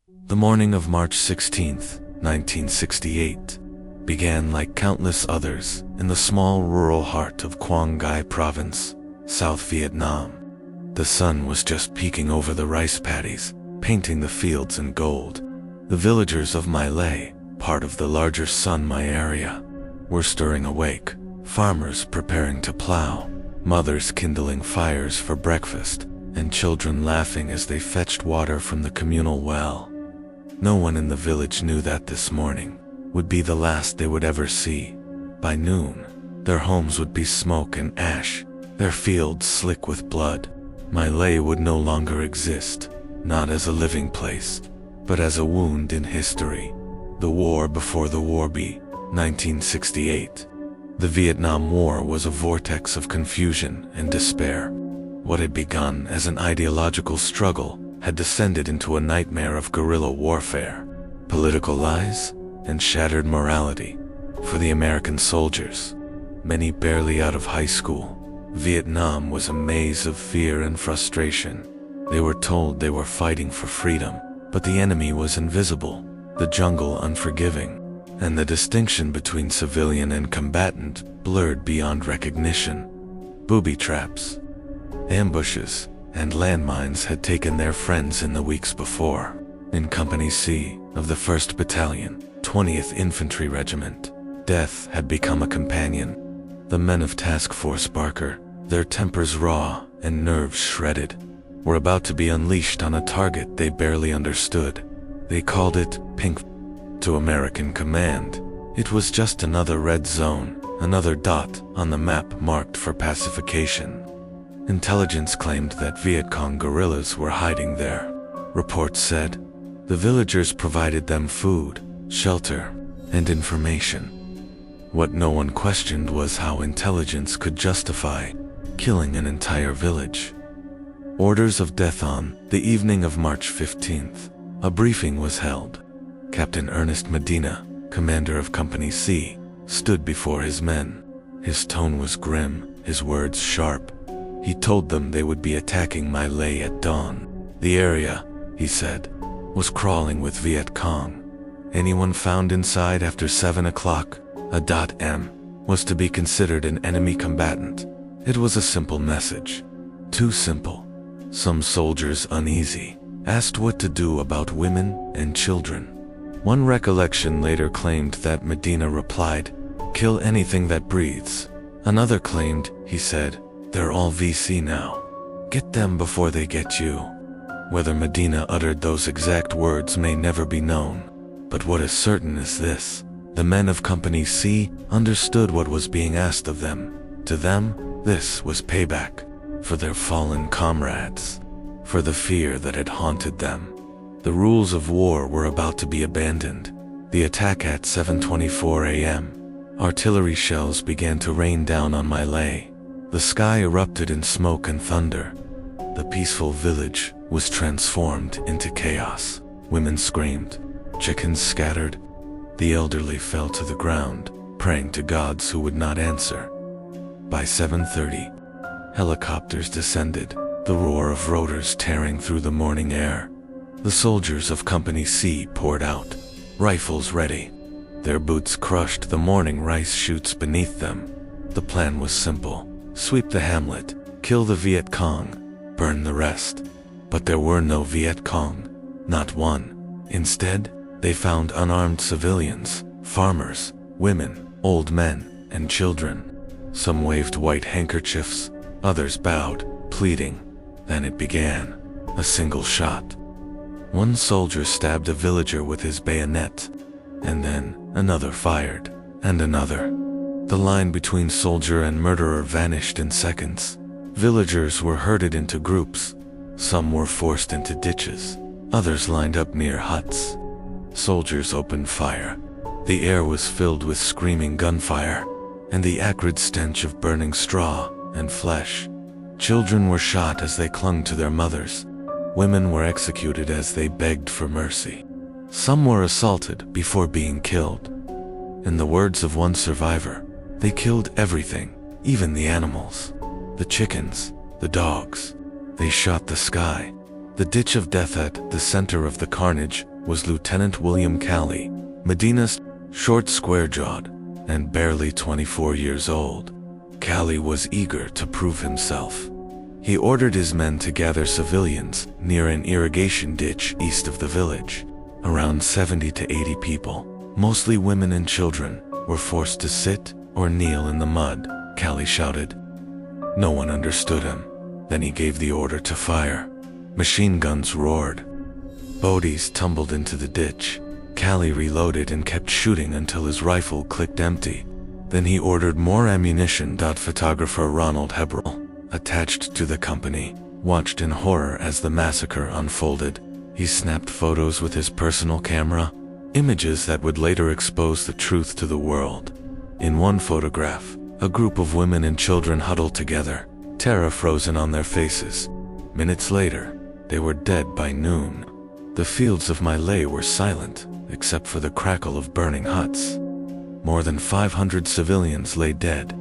The morning of March 16, 1968, began like countless others in the small rural heart of Quang Ngai Province, South Vietnam. The sun was just peeking over the rice paddies, painting the fields in gold. The villagers of My Lai, part of the larger Sun My area, were stirring awake, farmers preparing to plow, mothers kindling fires for breakfast, and children laughing as they fetched water from the communal well. No one in the village knew that this morning would be the last they would ever see. By noon, their homes would be smoke and ash, their fields slick with blood. My Lai would no longer exist, not as a living place, but as a wound in history. The war before the war be, 1968. The Vietnam War was a vortex of confusion and despair. What had begun as an ideological struggle had descended into a nightmare of guerrilla warfare, political lies, and shattered morality. For the American soldiers, many barely out of high school, Vietnam was a maze of fear and frustration. They were told they were fighting for freedom, but the enemy was invisible, the jungle unforgiving, and the distinction between civilian and combatant blurred beyond recognition. Booby traps, ambushes, and landmines had taken their friends in the weeks before. In Company C of the 1st Battalion, 20th Infantry Regiment, death had become a companion. The men of Task Force Barker, their tempers raw and nerves shredded, were about to be unleashed on a target they barely understood. They called it Pink. To American command, it was just another red zone, another dot on the map marked for pacification. Intelligence claimed that Viet Cong guerrillas were hiding there. Reports said the villagers provided them food, shelter, and information. What no one questioned was how intelligence could justify killing an entire village. Orders of death on the evening of March 15th. A briefing was held. Captain Ernest Medina, commander of Company C, stood before his men. His tone was grim, his words sharp. He told them they would be attacking My Lai at dawn. The area, he said, was crawling with Viet Cong. Anyone found inside after 7 o'clock, .m, was to be considered an enemy combatant. It was a simple message. Too simple. Some soldiers, uneasy, asked what to do about women and children. One recollection later claimed that Medina replied, "Kill anything that breathes." Another claimed, he said, "They're all VC now. Get them before they get you." Whether Medina uttered those exact words may never be known, but what is certain is this: the men of Company C understood what was being asked of them. To them, this was payback for their fallen comrades, for the fear that had haunted them. The rules of war were about to be abandoned. The attack at 7:24 a.m. Artillery shells began to rain down on My Lai. The sky erupted in smoke and thunder. The peaceful village was transformed into chaos. Women screamed, chickens scattered. The elderly fell to the ground, praying to gods who would not answer. By 7:30, helicopters descended, the roar of rotors tearing through the morning air. The soldiers of Company C poured out, rifles ready. Their boots crushed the morning rice shoots beneath them. The plan was simple: sweep the hamlet, kill the Viet Cong, burn the rest. But there were no Viet Cong, not one. Instead, they found unarmed civilians, farmers, women, old men, and children. Some waved white handkerchiefs, others bowed, pleading. Then it began. A single shot. One soldier stabbed a villager with his bayonet, and then another fired, and another. The line between soldier and murderer vanished in seconds. Villagers were herded into groups. Some were forced into ditches, others lined up near huts. Soldiers opened fire. The air was filled with screaming gunfire, and the acrid stench of burning straw and flesh. Children were shot as they clung to their mothers. Women were executed as they begged for mercy. Some were assaulted before being killed. In the words of one survivor, they killed everything, even the animals. The chickens, the dogs. They shot the sky. The ditch of death at the center of the carnage was Lieutenant William Calley, Medina's short, square-jawed, and barely 24 years old. Calley was eager to prove himself. He ordered his men to gather civilians near an irrigation ditch east of the village. Around 70 to 80 people, mostly women and children, were forced to sit or kneel in the mud, Calley shouted. No one understood him. Then he gave the order to fire. Machine guns roared. Bodies tumbled into the ditch. Calley reloaded and kept shooting until his rifle clicked empty. Then he ordered more ammunition. Photographer Ronald Hebrel, attached to the company, watched in horror as the massacre unfolded. He snapped photos with his personal camera, images that would later expose the truth to the world. In one photograph, a group of women and children huddled together, terror frozen on their faces. Minutes later, they were dead by noon. The fields of Malay were silent, except for the crackle of burning huts. More than 500 civilians lay dead.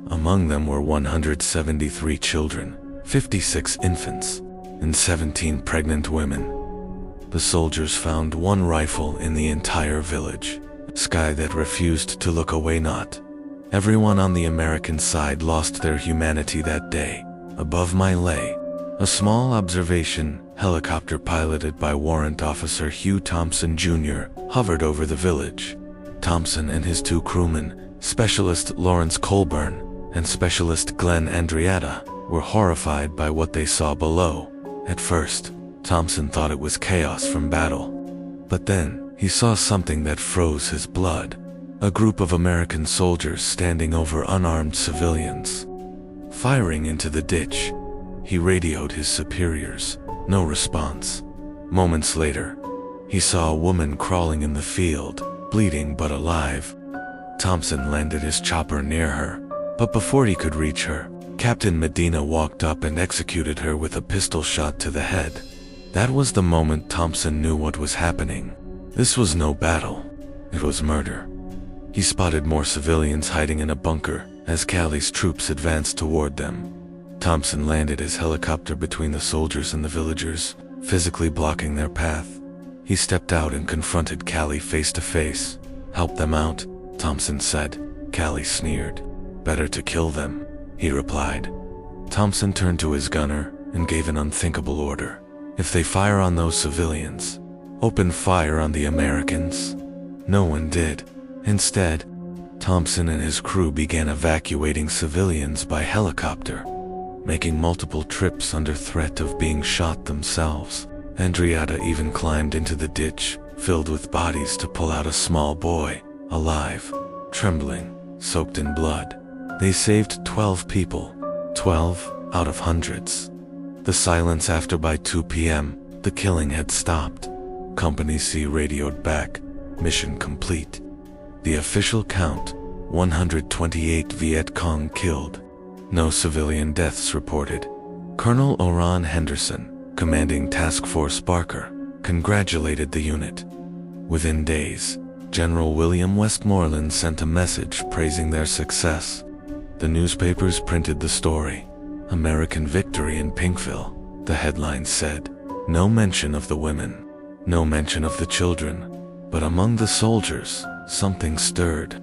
Among them were 173 children, 56 infants, and 17 pregnant women. The soldiers found one rifle in the entire village, a sky that refused to look away. Not everyone on the American side lost their humanity that day. Above Malay, a small observation helicopter piloted by Warrant Officer Hugh Thompson Jr. hovered over the village. Thompson and his two crewmen, Specialist Lawrence Colburn and Specialist Glenn Andriata, were horrified by what they saw below. At first, Thompson thought it was chaos from battle. But then, he saw something that froze his blood. A group of American soldiers standing over unarmed civilians, firing into the ditch. He radioed his superiors. No response. Moments later, he saw a woman crawling in the field, bleeding but alive. Thompson landed his chopper near her, but before he could reach her, Captain Medina walked up and executed her with a pistol shot to the head. That was the moment Thompson knew what was happening. This was no battle. It was murder. He spotted more civilians hiding in a bunker as Calley's troops advanced toward them. Thompson landed his helicopter between the soldiers and the villagers, physically blocking their path. He stepped out and confronted Calley face to face. "Help them out," Thompson said. Calley sneered. "Better to kill them," he replied. Thompson turned to his gunner and gave an unthinkable order. "If they fire on those civilians, open fire on the Americans." No one did. Instead, Thompson and his crew began evacuating civilians by helicopter, making multiple trips under threat of being shot themselves. Andriata even climbed into the ditch, filled with bodies, to pull out a small boy, alive, trembling, soaked in blood. They saved 12 people, 12 out of hundreds. The silence after. By 2 p.m., the killing had stopped. Company C radioed back, "Mission complete." The official count, 128 Viet Cong killed. No civilian deaths reported. Colonel Oran Henderson, commanding Task Force Barker, congratulated the unit. Within days, General William Westmoreland sent a message praising their success. The newspapers printed the story. "American Victory in Pinkville," the headline said. No mention of the women, no mention of the children. But among the soldiers, something stirred.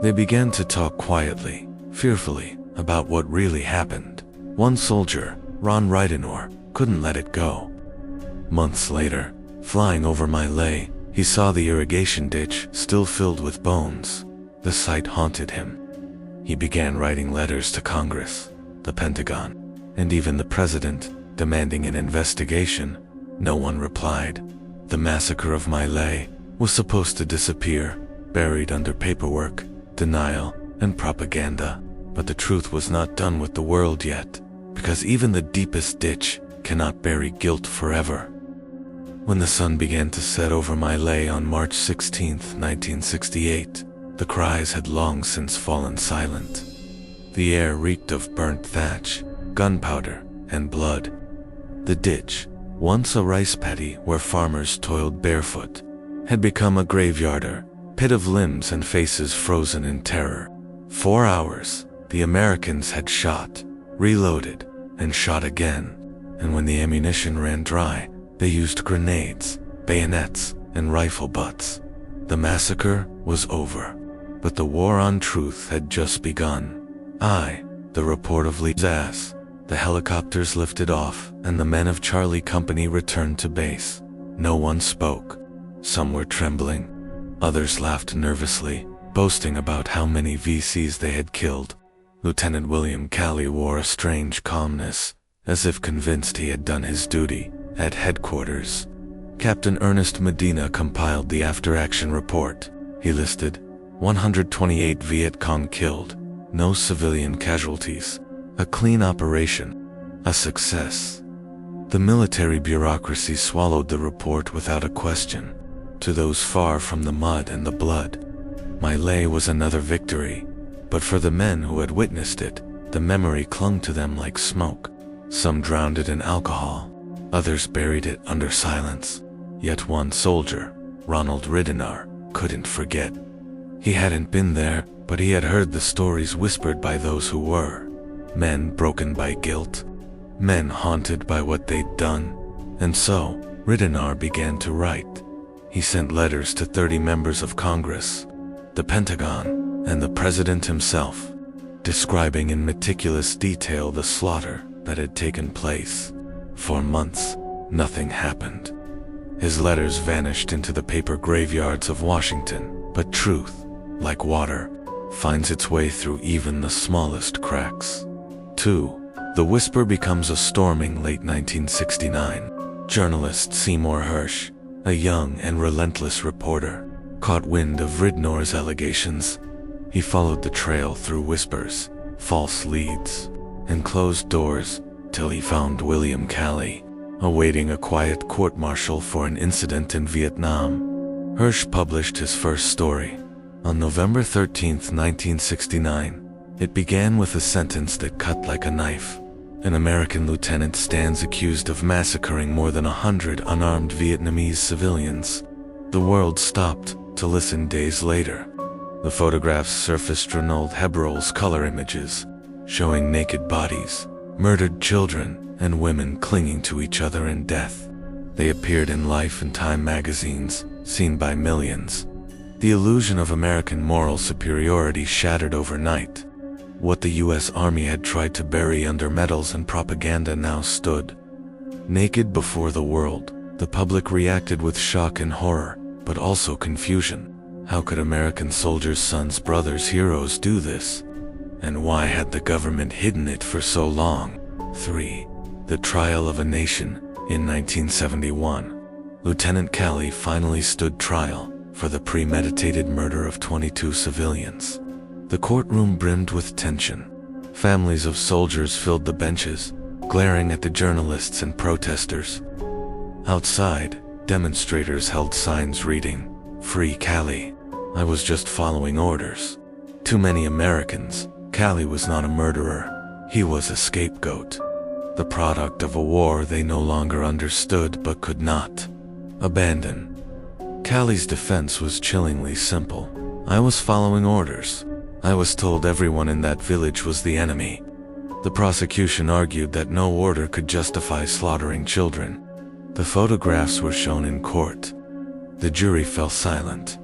They began to talk quietly, fearfully, about what really happened. One soldier, Ron Rydenor, couldn't let it go. Months later, flying over Malay, he saw the irrigation ditch still filled with bones. The sight haunted him. He began writing letters to Congress, the Pentagon, and even the President, demanding an investigation. No one replied. The massacre of Malay was supposed to disappear, buried under paperwork, denial, and propaganda. But the truth was not done with the world yet, because even the deepest ditch cannot bury guilt forever. When the sun began to set over Malay on March 16, 1968, the cries had long since fallen silent. The air reeked of burnt thatch, gunpowder, and blood. The ditch, once a rice paddy where farmers toiled barefoot, had become a graveyard, pit of limbs and faces frozen in terror. 4 hours, the Americans had shot, reloaded, and shot again. and when the ammunition ran dry, they used grenades, bayonets, and rifle butts. The massacre was over, but the war on truth had just begun. The report of Lee's ass. The helicopters lifted off, and the men of Charlie Company returned to base. No one spoke. Some were trembling. Others laughed nervously, boasting about how many VCs they had killed. Lieutenant William Calley wore a strange calmness, as if convinced he had done his duty. At headquarters, Captain Ernest Medina compiled the after-action report. He listed 128 Viet Cong killed, no civilian casualties, a clean operation, a success. The military bureaucracy swallowed the report without a question. To those far from the mud and the blood, My Lai was another victory, but for the men who had witnessed it, the memory clung to them like smoke. Some drowned it in alcohol, others buried it under silence. Yet one soldier, Ronald Ridenour, couldn't forget. He hadn't been there, but he had heard the stories whispered by those who were. Men broken by guilt, men haunted by what they'd done. And so, Ridenour began to write. He sent letters to 30 members of Congress, the Pentagon, and the President himself, describing in meticulous detail the slaughter that had taken place. For months, nothing happened. His letters vanished into the paper graveyards of Washington, but truth, like water, finds its way through even the smallest cracks. 2. The whisper becomes a storming late 1969. Journalist Seymour Hersh, a young and relentless reporter, caught wind of Ridenour's allegations. He followed the trail through whispers, false leads, and closed doors till he found William Calley, awaiting a quiet court-martial for an incident in Vietnam. Hersh published his first story on November 13, 1969. It began with a sentence that cut like a knife. An American lieutenant stands accused of massacring more than 100 unarmed Vietnamese civilians. The world stopped to listen days later. The photographs surfaced Ronald Hebrol's color images, showing naked bodies, murdered children, and women clinging to each other in death. They appeared in Life and Time magazines, seen by millions. The illusion of American moral superiority shattered overnight. What the U.S. Army had tried to bury under medals and propaganda now stood naked before the world. The public reacted with shock and horror, but also confusion. How could American soldiers' sons, brothers, heroes do this? And why had the government hidden it for so long? 3. The Trial of a Nation. In 1971, Lieutenant Calley finally stood trial for the premeditated murder of 22 civilians. The courtroom brimmed with tension. Families of soldiers filled the benches, glaring at the journalists and protesters. Outside, demonstrators held signs reading, "Free Calley. I was just following orders." To many Americans, Calley was not a murderer. He was a scapegoat, the product of a war they no longer understood but could not abandon. Calley's defense was chillingly simple. "I was following orders. I was told everyone in that village was the enemy." The prosecution argued that no order could justify slaughtering children. The photographs were shown in court. The jury fell silent.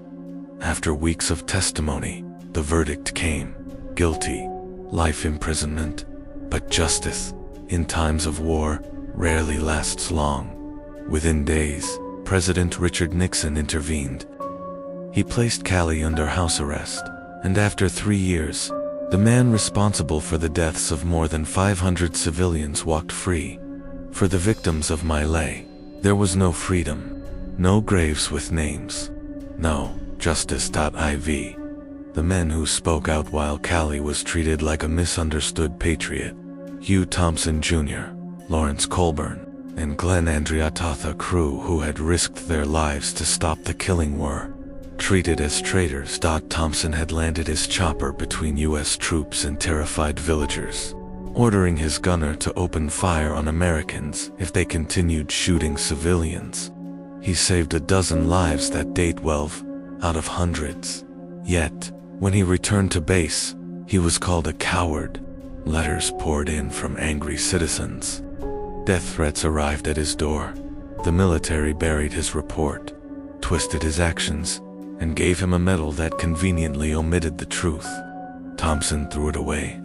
After weeks of testimony, the verdict came: guilty, life imprisonment. But justice, in times of war, rarely lasts long. Within days, President Richard Nixon intervened. He placed Calley under house arrest, and after 3 years, the man responsible for the deaths of more than 500 civilians walked free. For the victims of My Lai, there was no freedom, no graves with names, no justice.iv. The men who spoke out while Calley was treated like a misunderstood patriot: Hugh Thompson Jr., Lawrence Colburn, and Glenn Andreatta, the crew who had risked their lives to stop the killing, were treated as traitors. Thompson had landed his chopper between U.S. troops and terrified villagers, ordering his gunner to open fire on Americans if they continued shooting civilians. He saved a dozen lives that day, 12 out of hundreds. Yet, when he returned to base, he was called a coward. Letters poured in from angry citizens. Death threats arrived at his door. The military buried his report, twisted his actions, and gave him a medal that conveniently omitted the truth. Thompson threw it away.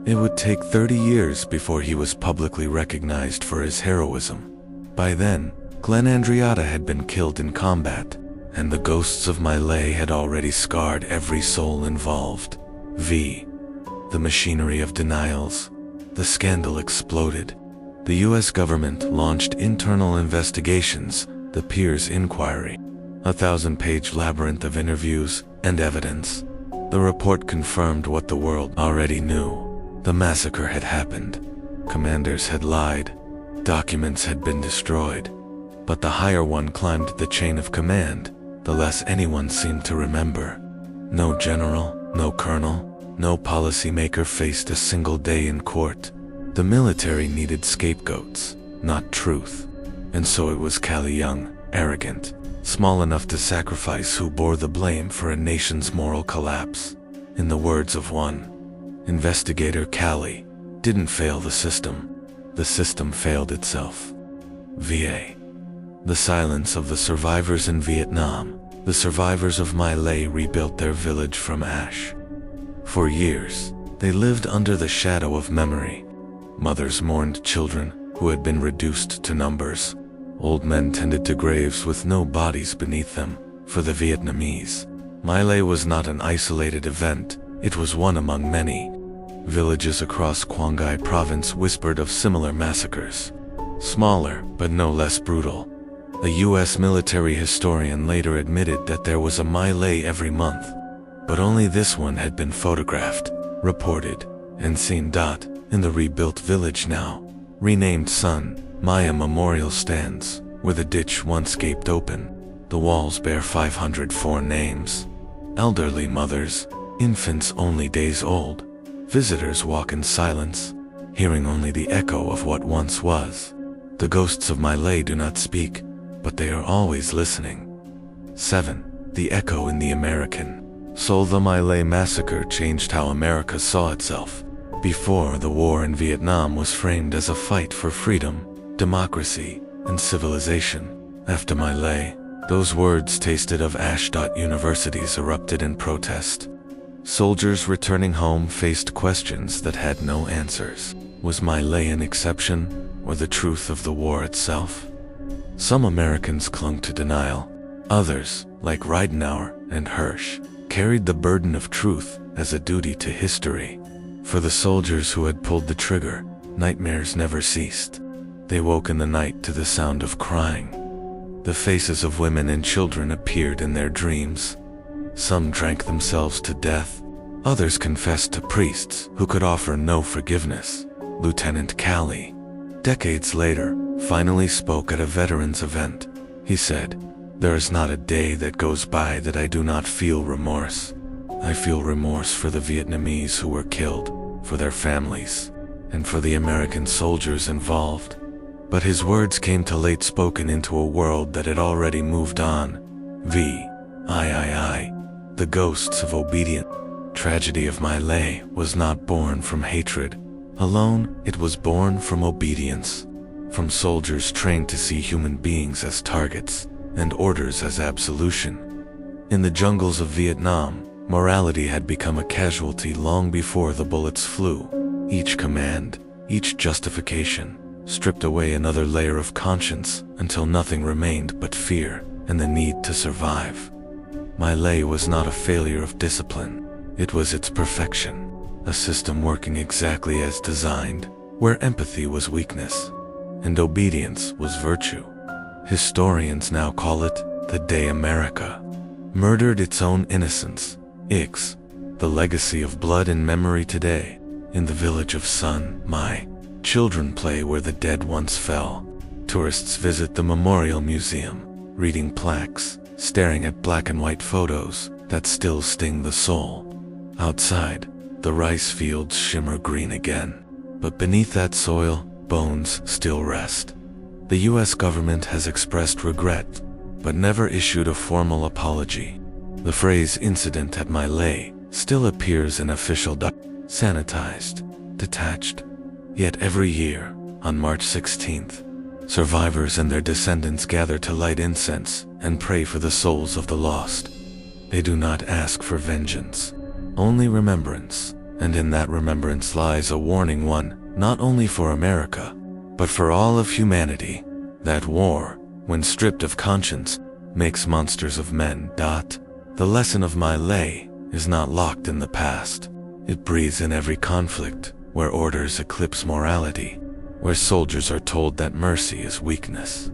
It would take 30 years before he was publicly recognized for his heroism. By then, Glenn Andreatta had been killed in combat, and the ghosts of my lay had already scarred every soul involved. The machinery of denials. The scandal exploded. The US government launched internal investigations, the Pierce Inquiry, a 1,000-page labyrinth of interviews and evidence. The report confirmed what the world already knew. The massacre had happened. Commanders had lied. Documents had been destroyed. But the higher one climbed the chain of command, the less anyone seemed to remember. No general, no colonel, no policymaker faced a single day in court. The military needed scapegoats, not truth. And so it was Callie Young, arrogant, small enough to sacrifice, who bore the blame for a nation's moral collapse. In the words of one investigator, Callie didn't fail the system failed itself. VA. The silence of the survivors in Vietnam. The survivors of My Lai rebuilt their village from ash. For years, they lived under the shadow of memory. Mothers mourned children who had been reduced to numbers. Old men tended to graves with no bodies beneath them. For the Vietnamese, My Lai was not an isolated event, it was one among many. Villages across Quang Ngai province whispered of similar massacres. Smaller, but no less brutal. A US military historian later admitted that there was a My Lai every month. But only this one had been photographed, reported, and seen. In the rebuilt village now, renamed Sun Maya Memorial stands, where the ditch once gaped open. The walls bear 504 names. Elderly mothers, infants only days old. Visitors walk in silence, hearing only the echo of what once was. The ghosts of My Lai do not speak, but they are always listening. 7. The echo in the American soul. The My Lai massacre changed how America saw itself. Before, the war in Vietnam was framed as a fight for freedom, democracy, and civilization. After My Lai, those words tasted of ash. Universities erupted in protest. Soldiers returning home faced questions that had no answers. Was My Lai an exception, or the truth of the war itself? Some Americans clung to denial. Others, like Ridenour and Hirsch, carried the burden of truth as a duty to history. For the soldiers who had pulled the trigger, nightmares never ceased. They woke in the night to the sound of crying. The faces of women and children appeared in their dreams. Some drank themselves to death. Others confessed to priests who could offer no forgiveness. Lieutenant Callie, decades later, finally spoke at a veterans event. He said, "There is not a day that goes by that I do not feel remorse. I feel remorse for the Vietnamese who were killed, for their families, and for the American soldiers involved." But his words came too late, spoken into a world that had already moved on. The ghosts of obedient tragedy of My Lai was not born from hatred alone, it was born from obedience. From soldiers trained to see human beings as targets, and orders as absolution. In the jungles of Vietnam, morality had become a casualty long before the bullets flew. Each command, each justification, stripped away another layer of conscience until nothing remained but fear and the need to survive. My Lai was not a failure of discipline, it was its perfection, a system working exactly as designed, where empathy was weakness and obedience was virtue. Historians now call it the day America murdered its own innocence. The legacy of blood and memory today. In the village of Sun Mai, children play where the dead once fell. Tourists visit the memorial museum, reading plaques, staring at black and white photos that still sting the soul. Outside, the rice fields shimmer green again, but beneath that soil, bones still rest. The US government has expressed regret, but never issued a formal apology. The phrase "incident at My Lai" still appears in official documents, sanitized, detached. Yet every year, On March 16th, survivors and their descendants gather to light incense and pray for the souls of the lost. They do not ask for vengeance, only remembrance, and in that remembrance lies a warning, one not only for America, but for all of humanity, that war, when stripped of conscience, makes monsters of men. The lesson of my lay is not locked in the past. It breathes in every conflict, where orders eclipse morality, where soldiers are told that mercy is weakness,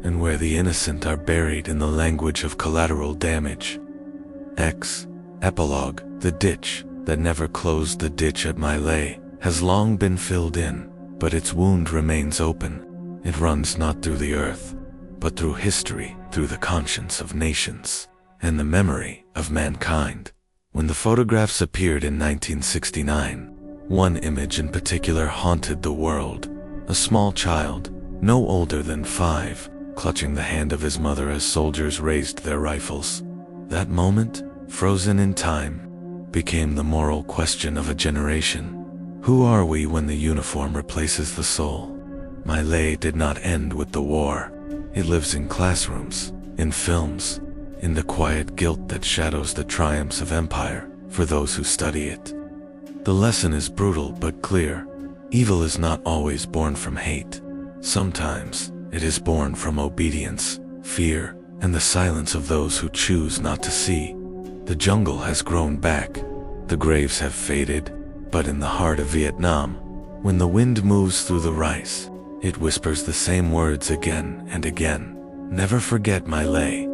and where the innocent are buried in the language of collateral damage. Epilogue. The ditch that never closed. The ditch at my lay has long been filled in, but its wound remains open. It runs not through the earth, but through history, through the conscience of nations, and the memory of mankind. When the photographs appeared in 1969, one image in particular haunted the world. A small child, no older than 5, clutching the hand of his mother as soldiers raised their rifles. That moment, frozen in time, became the moral question of a generation. Who are we when the uniform replaces the soul? My lay did not end with the war. It lives in classrooms, in films, in the quiet guilt that shadows the triumphs of empire for those who study it. The lesson is brutal but clear. Evil is not always born from hate. Sometimes it is born from obedience, fear, and the silence of those who choose not to see. The jungle has grown back. The graves have faded, but in the heart of Vietnam, when the wind moves through the rice, it whispers the same words again and again. Never forget my lay.